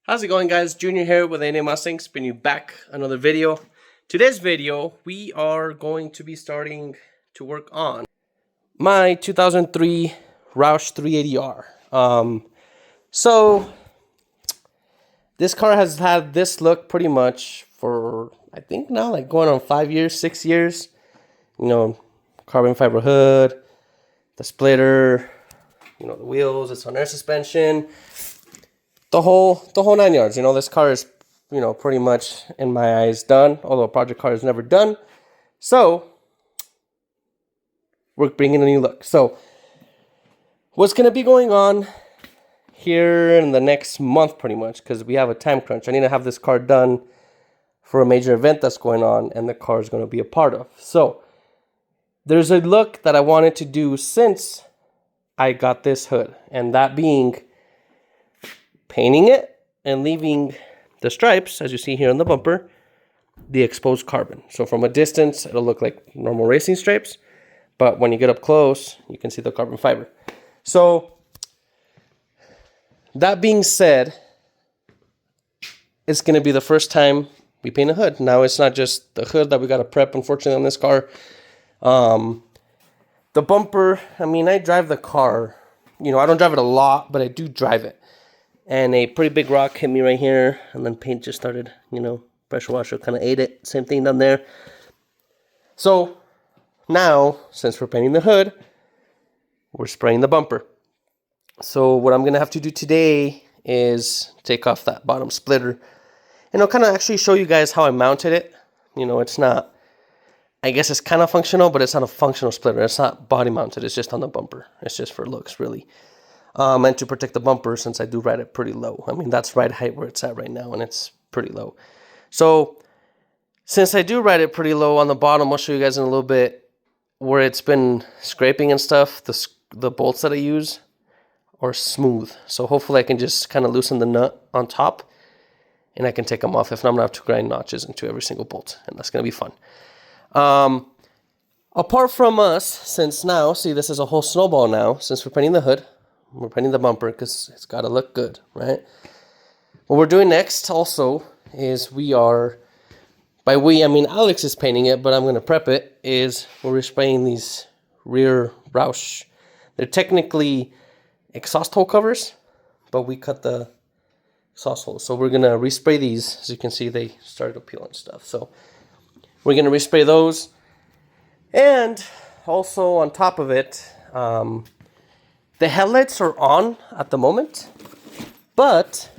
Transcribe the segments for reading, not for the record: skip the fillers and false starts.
How's it going, guys? Junior here with A&A Mustangs, bringing you back another video. Today's video, we are going to be starting to work on my 2003 Roush 380R. So this car has had this look pretty much for, I think now, like going on 5 years, 6 years. You know, carbon fiber hood, the splitter, you know, the wheels, it's on air suspension. The whole 9 yards. You know, this car is, you know, pretty much in my eyes done. Although a project car is never done. So we're bringing a new look. So what's going to be going on here in the next month, pretty much, because we have a time crunch. I need to have this car done for a major event that's going on, and the car is going to be a part of. So there's a look that I wanted to do since I got this hood, and that being painting it and leaving the stripes, as you see here on the bumper, the exposed carbon. So from a distance, it'll look like normal racing stripes, but when you get up close, you can see the carbon fiber. So that being said, it's going to be the first time we paint a hood. Now, it's not just the hood that we got to prep, unfortunately, on this car. The bumper, I mean, I drive the car. You know, I don't drive it a lot, but I do drive it. And a pretty big rock hit me right here, and then paint just started, you know, pressure washer kind of ate it. Same thing down there. So now, since we're painting the hood, we're spraying the bumper. So what I'm going to have to do today is take off that bottom splitter. And I'll kind of actually show you guys how I mounted it. You know, it's not, I guess it's kind of functional, but it's not a functional splitter. It's not body mounted. It's just on the bumper. It's just for looks, really. And to protect the bumper, since I do ride it pretty low. I mean, that's ride height where it's at right now, and it's pretty low. So since I do ride it pretty low on the bottom, I'll show you guys in a little bit where it's been scraping and stuff. The bolts that I use are smooth. So hopefully I can just kind of loosen the nut on top, and I can take them off. If not, I'm going to have to grind notches into every single bolt, and that's going to be fun. Apart from us, since now, see, this is a whole snowball now, since we're painting the hood. We're painting the bumper because it's got to look good, right? What we're doing next also is we are, by we, I mean Alex is painting it, but I'm going to prep it, is we're spraying these rear Roush. They're technically exhaust hole covers, but we cut the exhaust holes. So we're going to respray these. As you can see, they started to peel and stuff. So we're going to respray those. And also on top of it, the headlights are on at the moment, but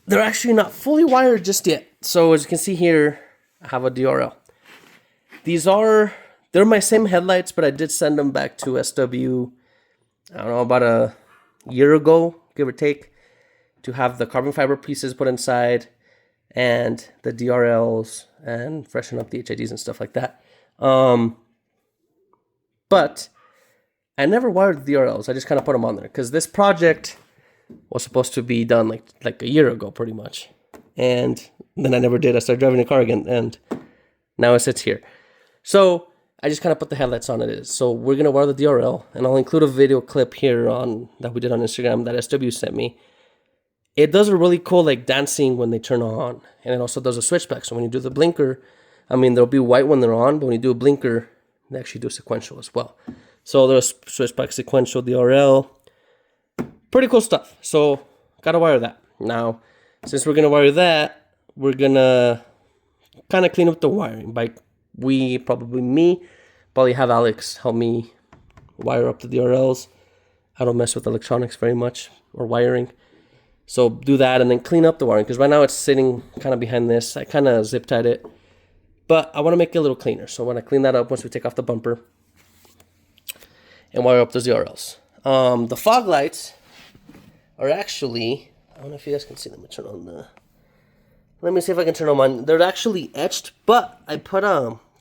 they're actually not fully wired just yet. So as you can see here, I have a DRL. They're my same headlights, but I did send them back to SW, I don't know, about a year ago, give or take, to have the carbon fiber pieces put inside and the DRLs and freshen up the HIDs and stuff like that. But I never wired the DRLs. I just kind of put them on there because this project was supposed to be done like a year ago, pretty much. And then I never did. I started driving the car again, and now it sits here. So I just kind of put the headlights on it. So we're gonna wire the DRL, and I'll include a video clip here on that we did on Instagram that SW sent me. It does a really cool like dancing when they turn on, and it also does a switchback. So when you do the blinker, I mean there'll be white when they're on, but when you do a blinker, they actually do sequential as well. So there's switchback sequential DRL. Pretty cool stuff. So gotta wire that. Now, since we're gonna wire that, we're gonna kind of clean up the wiring. By we, probably me, probably have Alex help me wire up the DRLs. I don't mess with electronics very much or wiring. So do that and then clean up the wiring, because right now it's sitting kind of behind this. I kind of zip tied it, but I want to make it a little cleaner. So when I clean that up, once we take off the bumper and wire up those DRLs. The fog lights are actually, I don't know if you guys can see them. Let me see if I can turn them on. They're actually etched, but I put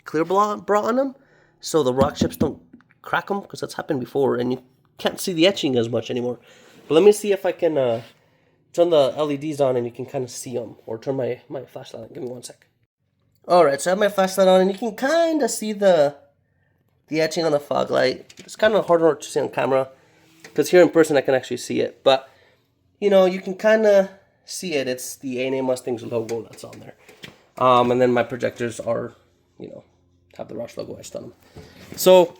clear bra on them so the rock chips don't crack them, because that's happened before and you can't see the etching as much anymore. But let me see if I can turn the LEDs on and you can kind of see them, or turn my flashlight on. Give me 1 sec. Alright, so I have my flashlight on and you can kind of see the etching on the fog light. It's kind of harder to see on camera, because here in person I can actually see it. But you know, you can kind of see it. It's the A&A Mustangs logo that's on there. And then my projectors are, you know, have the Roush logo etched on them. So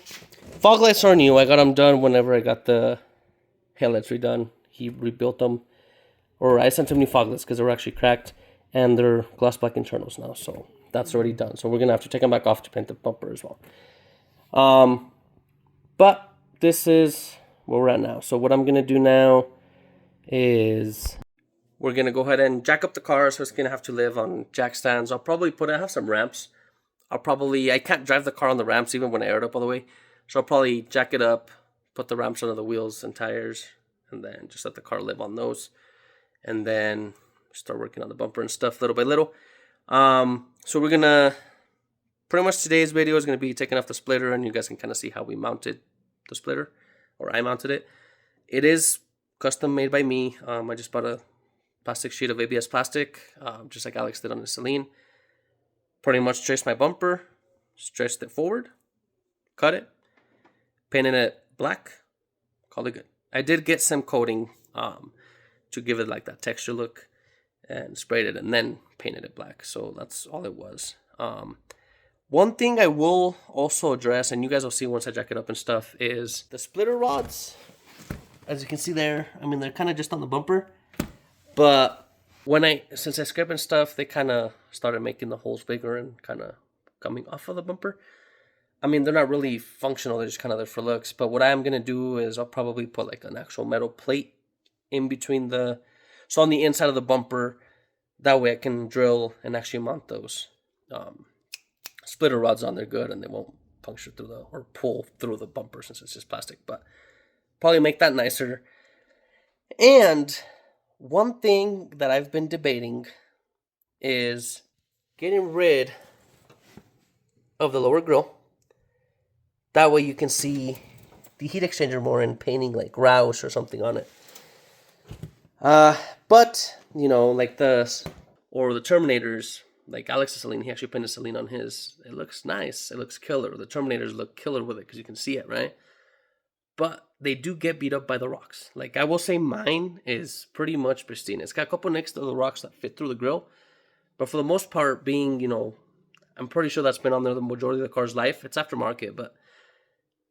fog lights are new. I got them done whenever I got the headlights redone. He rebuilt them, or I sent him new fog lights because they were actually cracked, and they're gloss black internals now. So that's already done. So we're gonna have to take them back off to paint the bumper as well. But this is where we're at now. So what I'm gonna do now is we're gonna go ahead and jack up the car. So it's gonna have to live on jack stands. I'll probably I have some ramps. I can't drive the car on the ramps even when I air it up all the way. So I'll probably jack it up, put the ramps under the wheels and tires, and then just let the car live on those. And then start working on the bumper and stuff little by little. So we're gonna, pretty much today's video is gonna be taking off the splitter, and you guys can kind of see how we mounted the splitter, or I mounted it. It is custom made by me. I just bought a plastic sheet of ABS plastic, just like Alex did on the Celine. Pretty much traced my bumper, stretched it forward, cut it, painted it black, called it good. I did get some coating to give it like that texture look, and sprayed it and then painted it black. So that's all it was. One thing I will also address, and you guys will see once I jack it up and stuff, is the splitter rods. As you can see there, I mean, they're kind of just on the bumper, but since I scraped and stuff, they kind of started making the holes bigger and kind of coming off of the bumper. I mean, they're not really functional, they're just kind of there for looks. But what I am going to do is I'll probably put like an actual metal plate in between so on the inside of the bumper. That way I can drill and actually mount those splitter rods on there good, and they won't puncture through or pull through the bumper since it's just plastic. But probably make that nicer. And one thing that I've been debating is getting rid of the lower grille. That way you can see the heat exchanger more, and painting like Roush or something on it. But, you know, like the Terminators, like Alex's Celine, he actually painted Celine on his. It looks nice. It looks killer. The Terminators look killer with it because you can see it, right? But they do get beat up by the rocks. Like, I will say mine is pretty much pristine. It's got a couple nicks to the rocks that fit through the grill. But for the most part, being, you know, I'm pretty sure that's been on there the majority of the car's life. It's aftermarket, but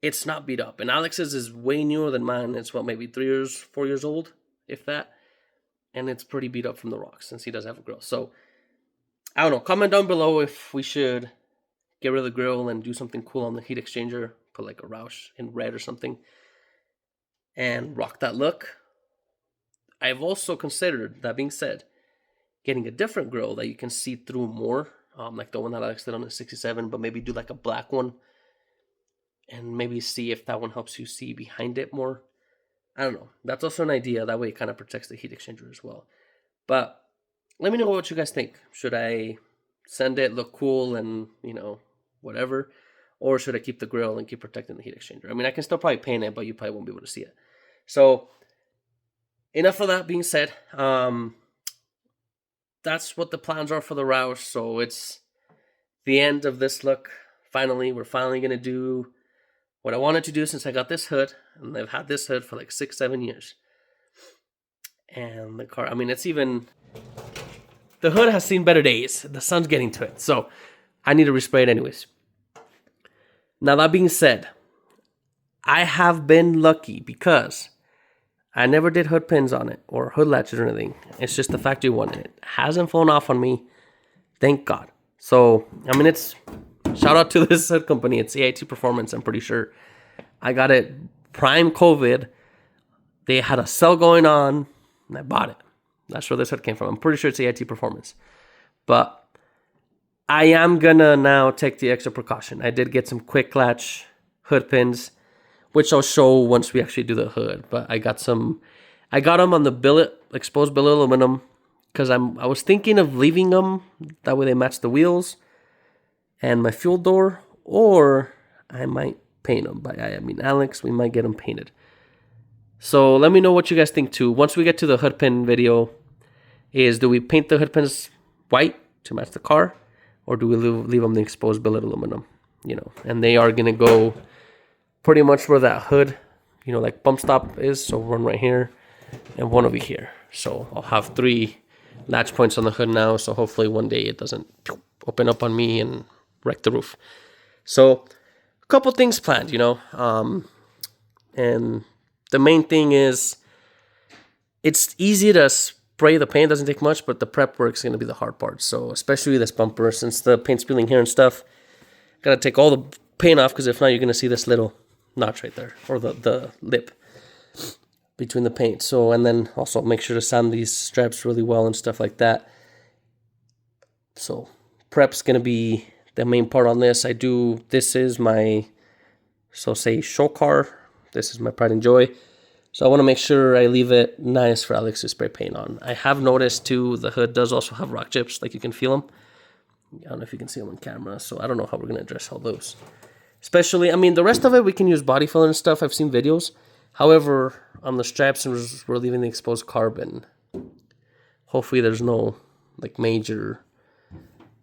it's not beat up. And Alex's is way newer than mine. It's, what, maybe 3 years, 4 years old, if that. And it's pretty beat up from the rocks since he does have a grill. So, I don't know. Comment down below if we should get rid of the grill and do something cool on the heat exchanger. Put like a Roush in red or something, and rock that look. I've also considered, that being said, getting a different grill that you can see through more, like the one that Alex did on the 67, but maybe do like a black one, and maybe see if that one helps you see behind it more. I don't know. That's also an idea. That way it kind of protects the heat exchanger as well. But let me know what you guys think. Should I send it, look cool, and, you know, whatever? Or should I keep the grill and keep protecting the heat exchanger? I mean, I can still probably paint it, but you probably won't be able to see it. So, enough of that being said. That's what the plans are for the Roush. So, it's the end of this look. Finally, we're finally going to do what I wanted to do since I got this hood. And I've had this hood for like 6-7 years. And the car, I mean, it's even... The hood has seen better days. The sun's getting to it. So, I need to respray it anyways. Now, that being said, I have been lucky because I never did hood pins on it or hood latches or anything. It's just the factory one, and it hasn't flown off on me. Thank God. So, I mean, it's shout out to this hood company. It's AIT Performance, I'm pretty sure. I got it prime COVID. They had a sale going on, and I bought it. That's where this hood came from. I'm pretty sure it's AIT Performance. But I am gonna now take the extra precaution. I did get some quick latch hood pins, which I'll show once we actually do the hood. But I got them on the exposed billet aluminum, because I was thinking of leaving them. That way they match the wheels and my fuel door, or I might paint them. But I mean, Alex, we might get them painted. So let me know what you guys think too. Once we get to the hood pin video, do we paint the hood pins white to match the car? Or do we leave them the exposed billet aluminum, you know? And they are going to go pretty much where that hood, you know, like bump stop is. So run right here. and one over here. So I'll have 3 latch points on the hood now, so hopefully one day it doesn't open up on me and wreck the roof. So a couple things planned, you know, and the main thing is it's easy to spray the paint, doesn't take much, but the prep work is going to be the hard part. So especially this bumper, since the paint's peeling here and stuff, gotta take all the paint off, because if not, you're going to see this little notch right there, or the lip between the paint. So, and then also make sure to sand these straps really well and stuff like that. So prep's going to be the main part on this. This is my, so say, show car. This is my pride and joy. So I want to make sure I leave it nice for Alex to spray paint on. I have noticed too, the hood does also have rock chips, like you can feel them. I don't know if you can see them on camera, so I don't know how we're going to address all those. Especially, I mean, the rest of it, we can use body filler and stuff. I've seen videos. However, on the straps, we're leaving the exposed carbon. Hopefully there's no like major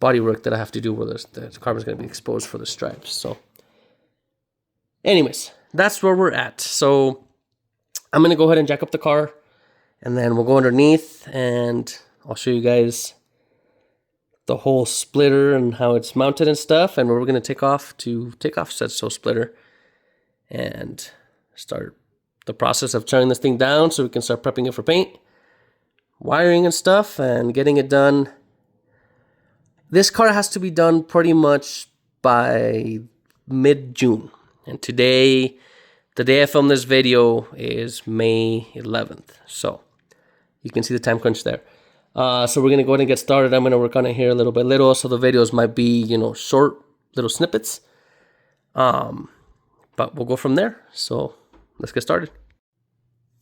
body work that I have to do where the carbon's going to be exposed for the stripes. So anyways, that's where we're at. So I'm going to go ahead and jack up the car, and then we'll go underneath, and I'll show you guys the whole splitter and how it's mounted and stuff, and we're going to take off said splitter and start the process of turning this thing down so we can start prepping it for paint, wiring and stuff, and getting it done. This car has to be done pretty much by mid-June, and today, the day I filmed this video, is May 11th, so you can see the time crunch there. So we're going to go ahead and get started. I'm going to work on it here little by little, so the videos might be, you know, short little snippets. But we'll go from there. So let's get started.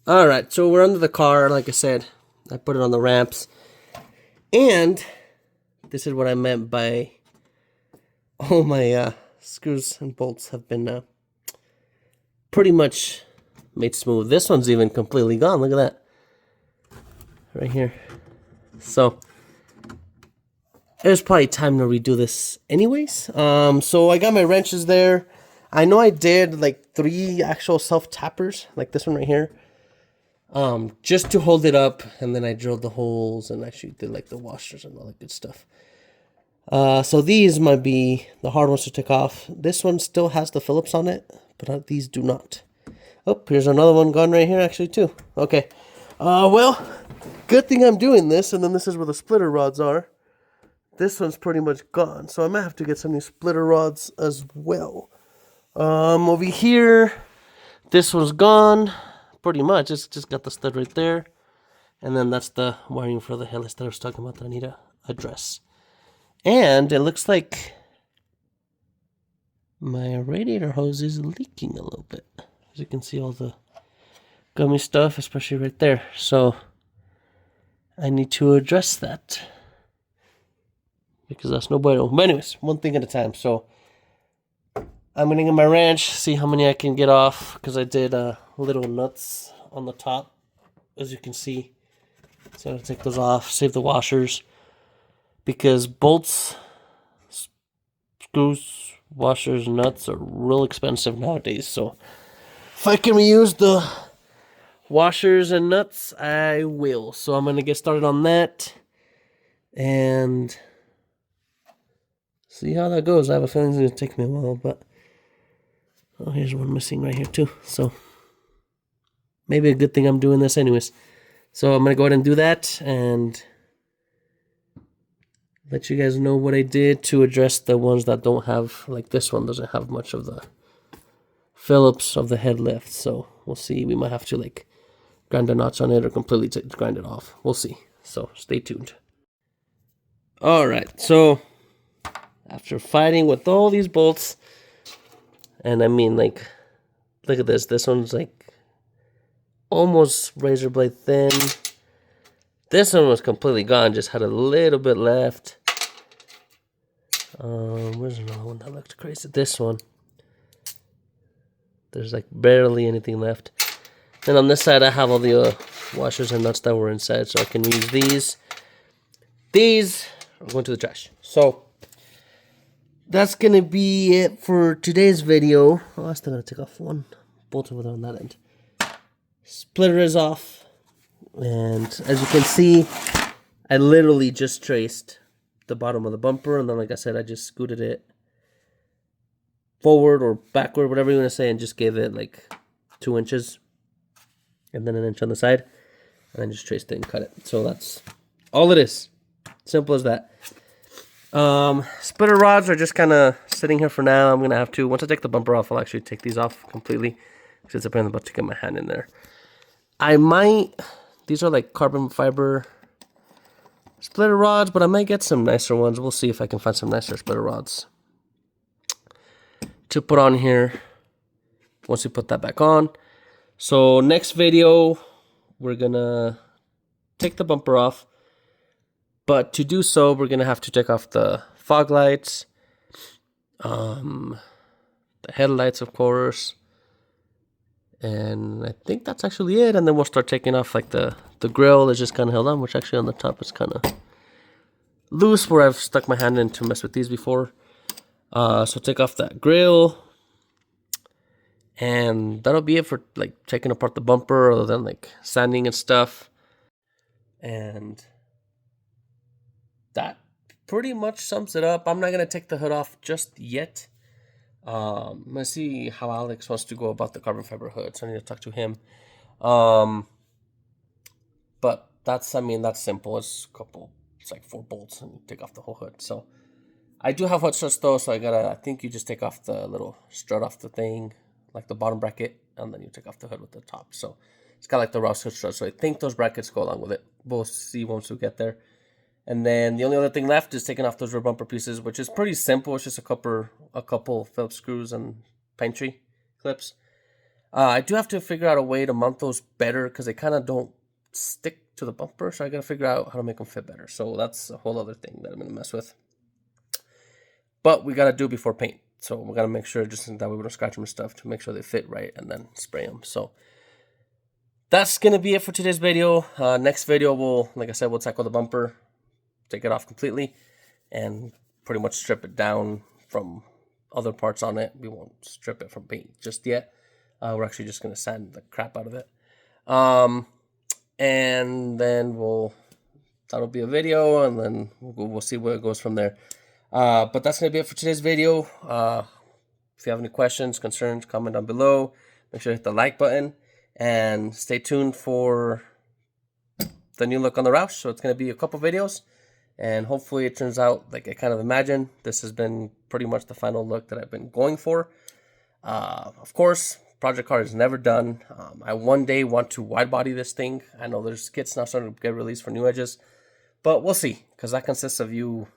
All right, so we're under the car. Like I said, I put it on the ramps. And this is what I meant by all my screws and bolts have been pretty much made smooth. This one's even completely gone. Look at that. Right here. So there's probably time to redo this anyways. So I got my wrenches there. I know I did like 3 actual self-tappers, like this one right here, just to hold it up, and then I drilled the holes and actually did like the washers and all that good stuff. So these might be the hard ones to take off. This one still has the Phillips on it, but these do not. Oh, here's another one gone right here actually too. Okay. Well, good thing I'm doing this, and then this is where the splitter rods are. This one's pretty much gone, so I might have to get some new splitter rods as well. Over here, this one's gone, pretty much. It's just got the stud right there, and then that's the wiring for the headlights that I was talking about that I need to address. And it looks like my radiator hose is leaking a little bit. As you can see, all the gummy stuff, especially right there. So I need to address that, because that's no bueno. But anyways, one thing at a time. So I'm gonna get my wrench, see how many I can get off, because I did little nuts on the top, as you can see. So I'm gonna take those off, save the washers, because bolts, screws, washers, nuts are real expensive nowadays. So if I can reuse the washers and nuts, I will. So I'm gonna get started on that and see how that goes. I have a feeling it's gonna take me a while, but oh, here's one missing right here too. So maybe a good thing I'm doing this anyways. So I'm gonna go ahead and do that and let you guys know what I did to address the ones that don't have, like this one doesn't have much of the Phillips of the head lift. So we'll see. We might have to like grind a notch on it or completely grind it off. We'll see. So stay tuned. All right. So after fighting with all these bolts, and I mean, like, look at this. This one's like almost razor blade thin. This one was completely gone. Just had a little bit left. Where's another one that looked crazy? This one. There's like barely anything left. And on this side, I have all the washers and nuts that were inside, so I can use these. These are going to the trash. So that's gonna be it for today's video. Oh, I'm still gonna take off one bolt over there on that end. Splitter is off. And as you can see, I literally just traced the bottom of the bumper, and then like I said, I just scooted it forward or backward, whatever you want to say, and just gave it like 2 inches and then an inch on the side, and then just traced it and cut it. So that's all it is. Simple as that. Splitter rods are just kind of sitting here for now. I'm gonna have to, once I take the bumper off, I'll actually take these off completely, since I'm about to get my hand in there. I might, these are like carbon fiber splitter rods, but I might get some nicer ones. We'll see if I can find some nicer splitter rods to put on here once we put that back on. So next video, we're gonna take the bumper off, but to do so, we're gonna have to take off the fog lights, the headlights, of course, and I think that's actually it. And then we'll start taking off like the grill is just kind of held on, which actually on the top is kind of loose where I've stuck my hand in to mess with these before. So take off that grill, and that'll be it for like taking apart the bumper, other than like sanding and stuff. And that pretty much sums it up. I'm not gonna take the hood off just yet. I'm gonna see how Alex wants to go about the carbon fiber hood, so I need to talk to him. But that's, I mean, that's simple. It's like 4 bolts and you take off the whole hood. So I do have hood struts though, so I think you just take off the little strut off the thing, like the bottom bracket, and then you take off the hood with the top. So it's kind of like the Roush hood strut. So I think those brackets go along with it. We'll see once we get there. And then the only other thing left is taking off those rear bumper pieces, which is pretty simple. It's just a couple Phillips screws and pine tree clips. I do have to figure out a way to mount those better because they kind of don't stick to the bumper. So I got to figure out how to make them fit better. So that's a whole other thing that I'm going to mess with. But we got to do it before paint. So we got to make sure, just that way we don't scratch them and stuff, to make sure they fit right and then spray them. So that's going to be it for today's video. Next video, like I said, we'll tackle the bumper, take it off completely, and pretty much strip it down from other parts on it. We won't strip it from paint just yet. We're actually just going to sand the crap out of it. And then that'll be a video, and then we'll see where it goes from there. But that's going to be it for today's video. If you have any questions, concerns, comment down below. Make sure to hit the like button, and stay tuned for the new look on the Roush. So it's going to be a couple videos, and hopefully it turns out like I kind of imagined. This has been pretty much the final look that I've been going for. Of course, project car is never done. I one day want to wide body this thing. I know there's kits now starting to get released for new edges, but we'll see, because that consists of you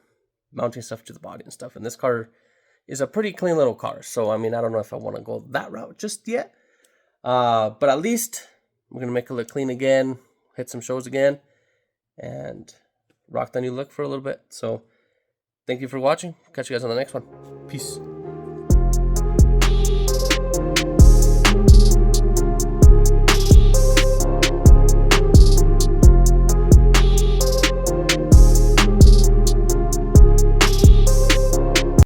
mounting stuff to the body and stuff. And this car is a pretty clean little car. So, I mean, I don't know if I want to go that route just yet. But at least we're going to make it look clean again, hit some shows again, and rock the new look for a little bit. So, thank you for watching. Catch you guys on the next one. Peace.